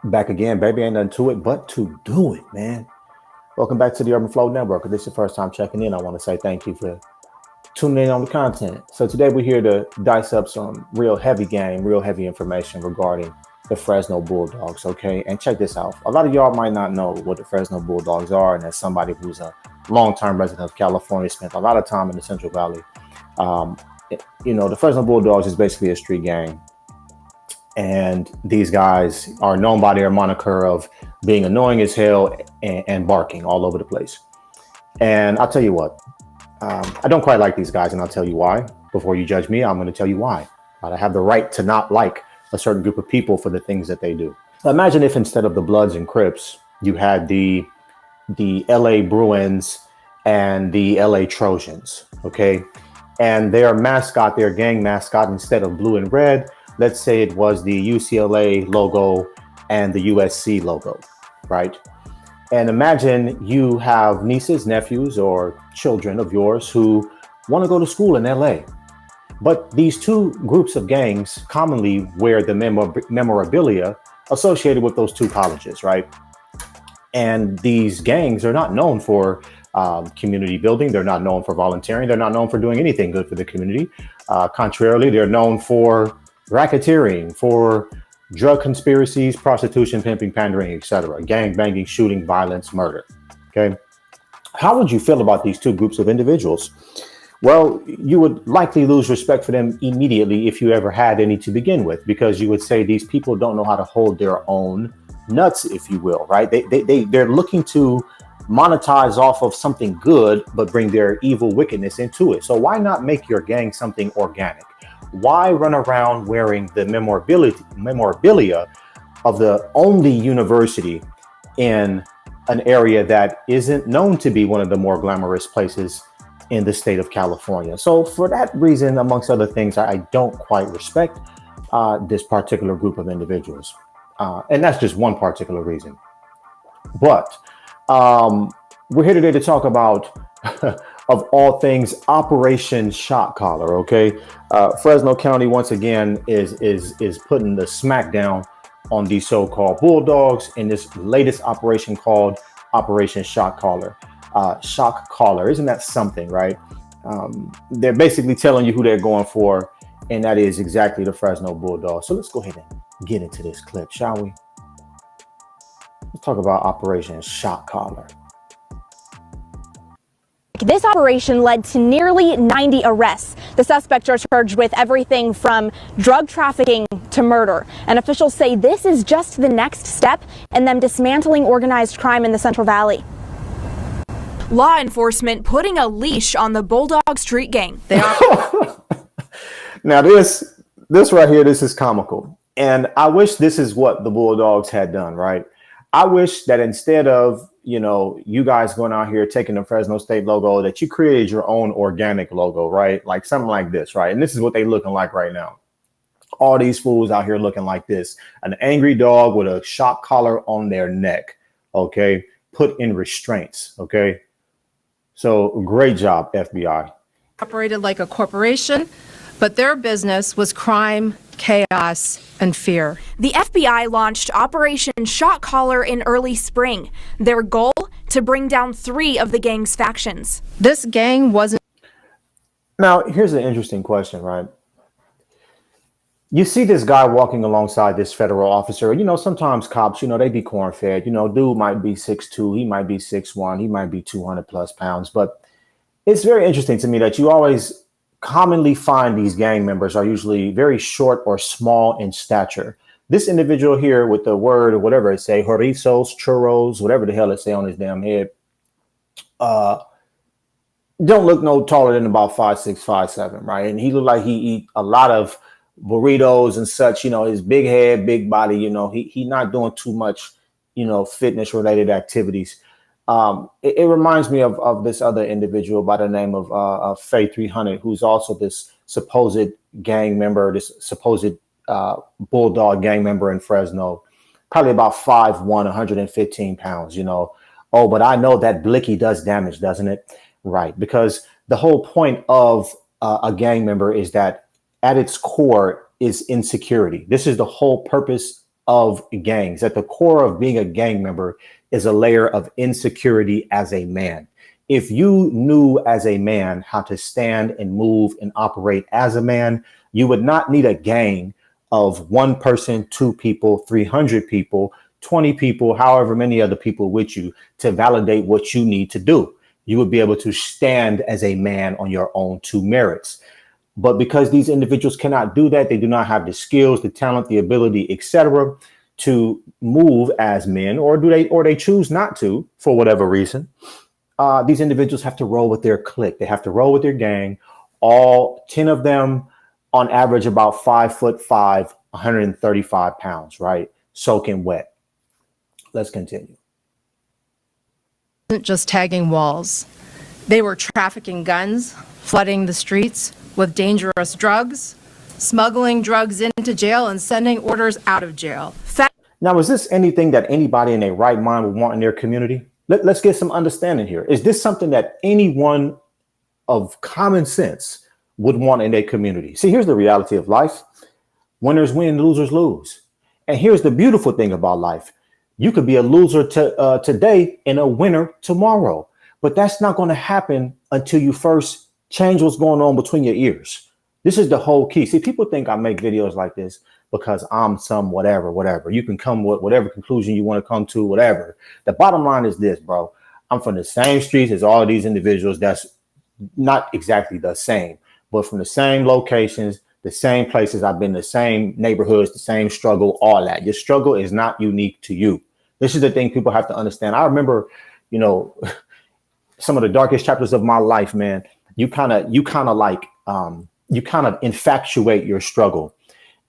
Back again, baby. Ain't nothing to it but to do it, man. Welcome back to the Urban Flow Network. If this is your first time checking in, I want to say thank you for tuning in on the content. So today we're here to dice up some real heavy game, real heavy information regarding the Fresno Bulldogs, okay? And check this out. A lot of y'all might not know what the Fresno Bulldogs are, and as somebody who's a long-term resident of California, spent a lot of time in the Central Valley, um, the Fresno Bulldogs is basically a street gang. And these guys are known by their moniker of being annoying as hell and barking all over the place. And I'll tell you what, I don't quite like these guys, and I'll tell you why. Before you judge me, I'm going to tell you why. I have the right to not like a certain group of people for the things that they do. Imagine if instead of the Bloods and Crips, you had the LA Bruins and the LA Trojans, okay? And their mascot, their gang mascot, instead of blue and red, let's say it was the UCLA logo and the USC logo, right? And imagine you have nieces, nephews, or children of yours who want to go to school in LA. But these two groups of gangs commonly wear the memorabilia associated with those two colleges, right? And these gangs are not known for community building. They're not known for volunteering. They're not known for doing anything good for the community. Contrarily, they're known for racketeering, for drug conspiracies, prostitution, pimping, pandering, etc., gang banging, shooting, violence, murder. Okay. How would you feel about these two groups of individuals? Well, you would likely lose respect for them immediately if you ever had any to begin with, because you would say these people don't know how to hold their own nuts, if you will, right? They're looking to monetize off of something good, but bring their evil wickedness into it. So why not make your gang something organic? Why run around wearing the memorabilia of the only university in an area that isn't known to be one of the more glamorous places in the state of California? So for that reason, amongst other things, I don't quite respect this particular group of individuals. And that's just one particular reason. But we're here today to talk about of all things, Operation Shot Collar. Okay, Fresno County once again is putting the smackdown on these so-called Bulldogs in this latest operation called Operation Shot Collar. Shock Collar, isn't that something, right? They're basically telling you who they're going for, and that is exactly the Fresno Bulldogs. So let's go ahead and get into this clip, shall we? Let's talk about Operation Shot Collar. This operation led to nearly 90 arrests. The suspects are charged with everything from drug trafficking to murder. And officials say this is just the next step in them dismantling organized crime in the Central Valley. Law enforcement putting a leash on the Bulldog street gang. Now this right here, this is comical. And I wish this is what the Bulldogs had done, right? I wish that instead of, you guys going out here taking the Fresno State logo, that you created your own organic logo, right? Like something like this, right? And this is what they looking like right now. All these fools out here looking like this. An angry dog with a shock collar on their neck, okay? Put in restraints, okay? So great job, FBI. Operated like a corporation, but their business was crime, chaos, and fear. The FBI launched Operation Shot Collar in early spring. Their goal, to bring down 3 of the gang's factions. This gang wasn't... Now, here's an interesting question, right? You see this guy walking alongside this federal officer. Sometimes cops, they be corn-fed. Dude might be 6'2", he might be 6'1", he might be 200 plus pounds. But it's very interesting to me that you always commonly find these gang members are usually very short or small in stature. This individual here with the word or whatever it say, chorizos, churros, whatever the hell it say on his damn head, don't look no taller than about 5'6", 5'7", right? And he look like he eat a lot of burritos and such, his big head, big body, he not doing too much, fitness related activities. It reminds me of this other individual by the name of Faye 300, who's also this supposed gang member, this supposed Bulldog gang member in Fresno, probably about 5'1", 115 pounds, Oh, but I know that blicky does damage, doesn't it? Right. Because the whole point of a gang member is that at its core is insecurity. This is the whole purpose of gangs. At the core of being a gang member is a layer of insecurity as a man. If you knew as a man how to stand and move and operate as a man, you would not need a gang of one person, two people, 300 people, 20 people, however many other people with you to validate what you need to do. You would be able to stand as a man on your own two merits. But because these individuals cannot do that, they do not have the skills, the talent, the ability, etc., to move as men, or they choose not to for whatever reason. These individuals have to roll with their clique. They have to roll with their gang. All 10 of them, on average, about 5'5", 135 pounds, right? Soaking wet. Let's continue. Wasn't just tagging walls. They were trafficking guns, flooding the streets with dangerous drugs, smuggling drugs into jail, and sending orders out of jail. Now, is this anything that anybody in their right mind would want in their community? Let's get some understanding here. Is this something that anyone of common sense would want in their community? See, here's the reality of life. Winners win, losers lose. And here's the beautiful thing about life. You could be a loser today and a winner tomorrow. But that's not going to happen until you first change what's going on between your ears. This is the whole key. See, people think I make videos like this because I'm some whatever. You can come with whatever conclusion you want to come to, whatever. The bottom line is this, bro. I'm from the same streets as all of these individuals. That's not exactly the same, but from the same locations, the same places. I've been in the same neighborhoods, the same struggle, all that. Your struggle is not unique to you. This is the thing people have to understand. I remember, some of the darkest chapters of my life, man. You kind of infatuate your struggle,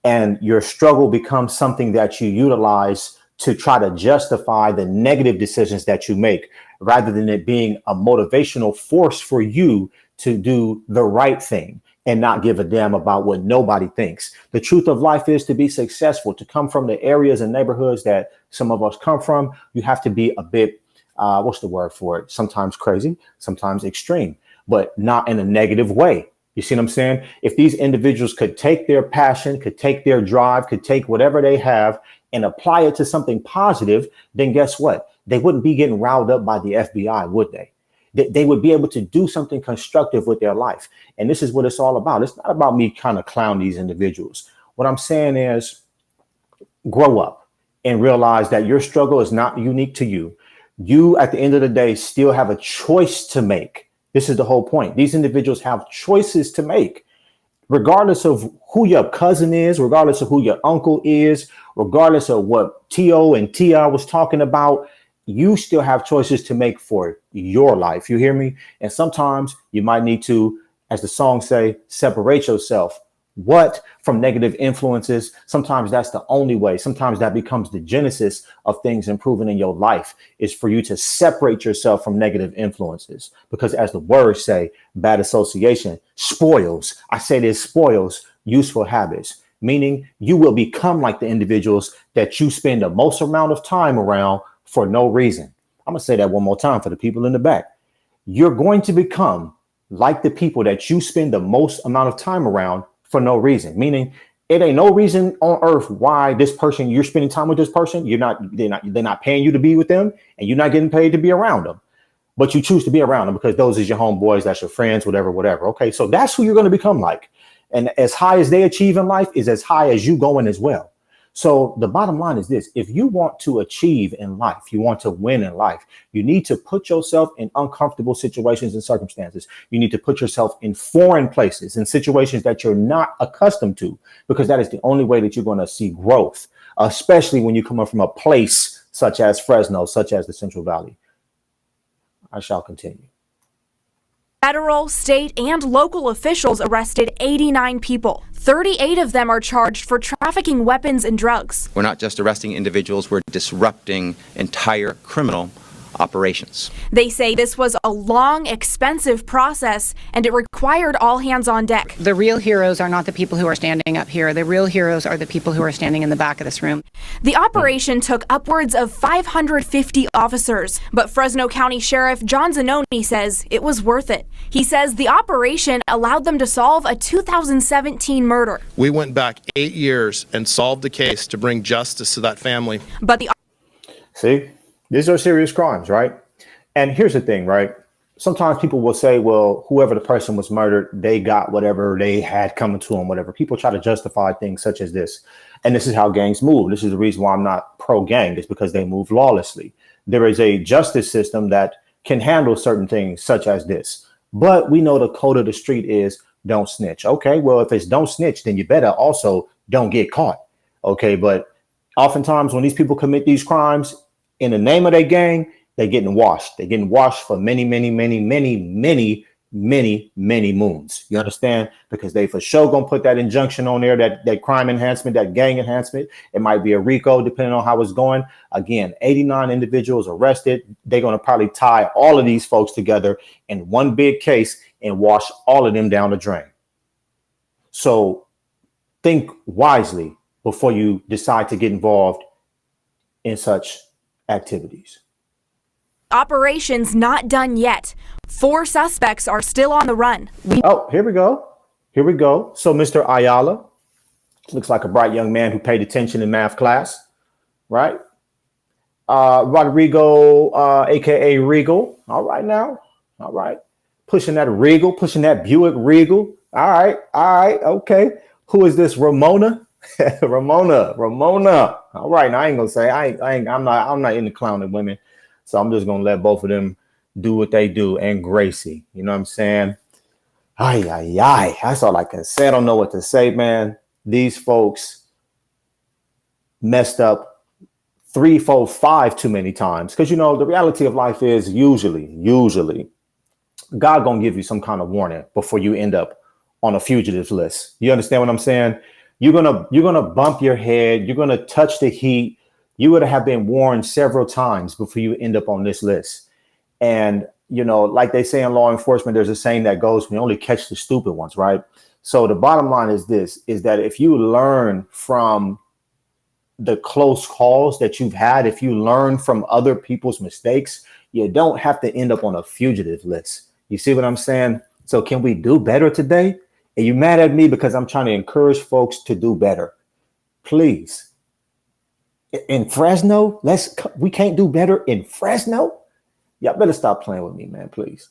and your struggle becomes something that you utilize to try to justify the negative decisions that you make, rather than it being a motivational force for you to do the right thing and not give a damn about what nobody thinks. The truth of life is, to be successful, to come from the areas and neighborhoods that some of us come from, you have to be a bit, what's the word for it? Sometimes crazy, sometimes extreme, but not in a negative way. You see what I'm saying? If these individuals could take their passion, could take their drive, could take whatever they have and apply it to something positive, then guess what? They wouldn't be getting riled up by the FBI, would they? They would be able to do something constructive with their life. And this is what it's all about. It's not about me kind of clown these individuals. What I'm saying is, grow up and realize that your struggle is not unique to you. You, at the end of the day, still have a choice to make. This is the whole point. These individuals have choices to make, regardless of who your cousin is, regardless of who your uncle is, regardless of what T.O. and T.I. was talking about. You still have choices to make for your life. You hear me? And sometimes you might need to, as the song say, separate yourself. What? From negative influences. Sometimes that's the only way. Sometimes that becomes the genesis of things improving in your life, is for you to separate yourself from negative influences. Because as the words say, bad association spoils. I say this, spoils useful habits, meaning you will become like the individuals that you spend the most amount of time around for no reason. I'm going to say that one more time for the people in the back. You're going to become like the people that you spend the most amount of time around for no reason, meaning it ain't no reason on earth why this person, you're spending time with this person. They're not paying you to be with them, and you're not getting paid to be around them, but you choose to be around them because those is your homeboys, that's your friends, whatever. Okay. So that's who you're going to become like. And as high as they achieve in life is as high as you going as well. So the bottom line is this: if you want to achieve in life, you want to win in life, you need to put yourself in uncomfortable situations and circumstances. You need to put yourself in foreign places, in situations that you're not accustomed to, because that is the only way that you're going to see growth, especially when you come up from a place such as Fresno, such as the Central Valley. I shall continue. Federal, state, and local officials arrested 89 people. 38 of them are charged for trafficking weapons and drugs. We're not just arresting individuals, we're disrupting entire criminal operations. They say this was a long, expensive process, and it required all hands on deck. The real heroes are not the people who are standing up here. The real heroes are the people who are standing in the back of this room. The operation took upwards of 550 officers, but Fresno County Sheriff John Zanoni says it was worth it. He says the operation allowed them to solve a 2017 murder. We went back 8 years and solved the case to bring justice to that family. But the See, these are serious crimes, right? And here's the thing, right? Sometimes people will say, well, whoever the person was murdered, they got whatever they had coming to them, whatever. People try to justify things such as this. And this is how gangs move. This is the reason why I'm not pro-gang. It's because they move lawlessly. There is a justice system that can handle certain things such as this. But we know the code of the street is don't snitch. Okay, well, if it's don't snitch, then you better also don't get caught. Okay, but oftentimes when these people commit these crimes in the name of their gang, they're getting washed. They're getting washed for many moons. You understand? Because they for sure gonna put that injunction on there, that crime enhancement, that gang enhancement. It might be a RICO, depending on how it's going. Again, 89 individuals arrested. They're gonna probably tie all of these folks together in one big case and wash all of them down the drain. So think wisely before you decide to get involved in such activities. operation's not done yet. 4 suspects are still on the run. Oh, here we go. Here we go. So Mr. Ayala looks like a bright young man who paid attention in math class, right? Rodrigo, aka Regal. All right now. All right. Pushing that Regal, pushing that Buick Regal. All right. Okay. Who is this? Ramona? Ramona. All right. Now I ain't gonna say I'm not into clowning women. So I'm just gonna let both of them do what they do. And Gracie, you know what I'm saying? Ay. That's all I can say. I don't know what to say, man. These folks messed up 3, 4, 5 too many times. Because, you know, the reality of life is usually God gonna give you some kind of warning before you end up on a fugitive list. You understand what I'm saying? You're gonna bump your head. You're gonna touch the heat. You would have been warned several times before you end up on this list. And, you know, like they say in law enforcement, there's a saying that goes, we only catch the stupid ones, right? So the bottom line is this, is that if you learn from the close calls that you've had, if you learn from other people's mistakes, you don't have to end up on a fugitive list. You see what I'm saying? So can we do better today? Are you mad at me because I'm trying to encourage folks to do better? Please. In Fresno, we can't do better in Fresno? Y'all better stop playing with me, man, please.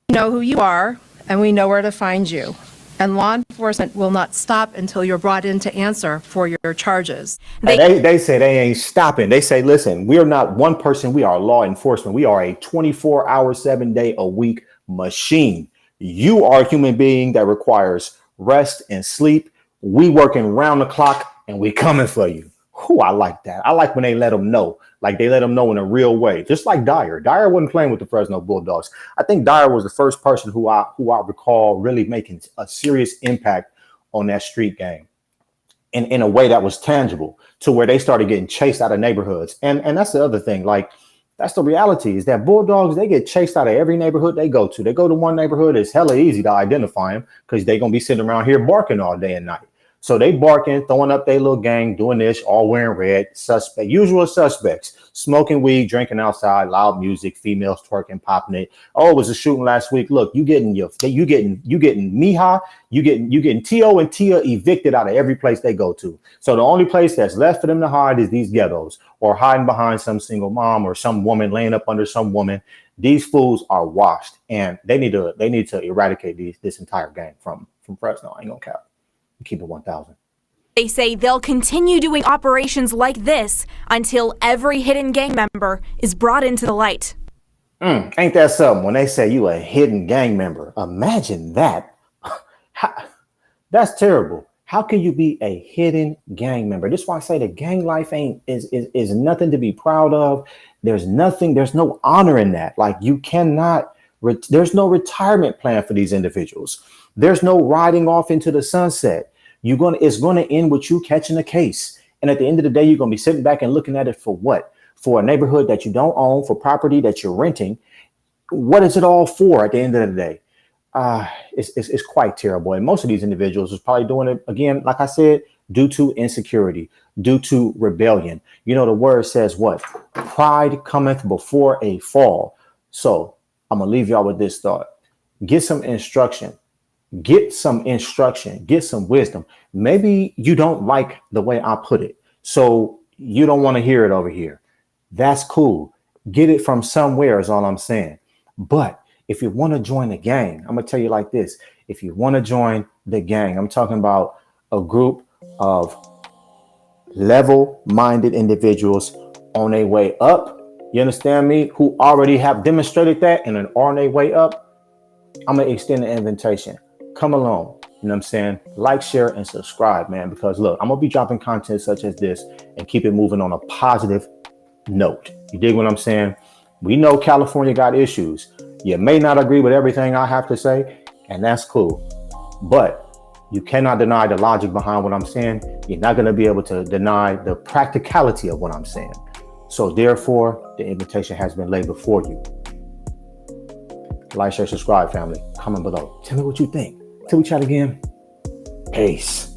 We know who you are, and we know where to find you. And law enforcement will not stop until you're brought in to answer for your charges. They say they ain't stopping. They say, listen, we are not one person. We are law enforcement. We are a 24-hour, 7-day-a-week machine. You are a human being that requires rest and sleep. We working round the clock and we coming for you. Whew, I like that. I like when they let them know, like they let them know in a real way, just like Dyer. Dyer wasn't playing with the Fresno Bulldogs. I think Dyer was the first person who I recall really making a serious impact on that street gang in a way that was tangible, to where they started getting chased out of neighborhoods. And that's the other thing. Like, that's the reality, is that Bulldogs, they get chased out of every neighborhood they go to. They go to one neighborhood, it's hella easy to identify them because they're going to be sitting around here barking all day and night. So they barking, throwing up their little gang, doing this, all wearing red, usual suspects, smoking weed, drinking outside, loud music, females twerking, popping it. Oh, it was a shooting last week. Look, you getting Mija, you getting Tio and Tia evicted out of every place they go to. So the only place that's left for them to hide is these ghettos, or hiding behind some single mom or some woman laying up under some woman. These fools are washed, and they need to eradicate this entire gang from Fresno. I ain't gonna cap. Keep it 1,000. They say they'll continue doing operations like this until every hidden gang member is brought into the light. Ain't that something when they say you a hidden gang member? Imagine that. That's terrible. How can you be a hidden gang member? This is why I say the gang life is nothing to be proud of. There's no honor in that. Like, you cannot, there's no retirement plan for these individuals. There's no riding off into the sunset. It's going to end with you catching a case. And at the end of the day, you're going to be sitting back and looking at it for what? for a neighborhood that you don't own, for property that you're renting. What is it all for at the end of the day? It's quite terrible. And most of these individuals is probably doing it, again, like I said, due to insecurity, due to rebellion. You know, the word says what? Pride cometh before a fall. So I'm going to leave y'all with this thought. Get some instruction. Get some wisdom. Maybe you don't like the way I put it, so you don't want to hear it over here. That's cool. Get it from somewhere is all I'm saying. But if you want to join the gang, I'm going to tell you like this. If you want to join the gang, I'm talking about a group of level-minded individuals on their way up. You understand me? Who already have demonstrated that and are on their way up. I'm going to extend the invitation. Come along. You know what I'm saying? Like, share, and subscribe, man. Because look, I'm going to be dropping content such as this and keep it moving on a positive note. You dig what I'm saying? We know California got issues. You may not agree with everything I have to say, and that's cool. But you cannot deny the logic behind what I'm saying. You're not going to be able to deny the practicality of what I'm saying. So therefore, the invitation has been laid before you. Like, share, subscribe, family. Comment below. Tell me what you think. Till we chat again. Peace.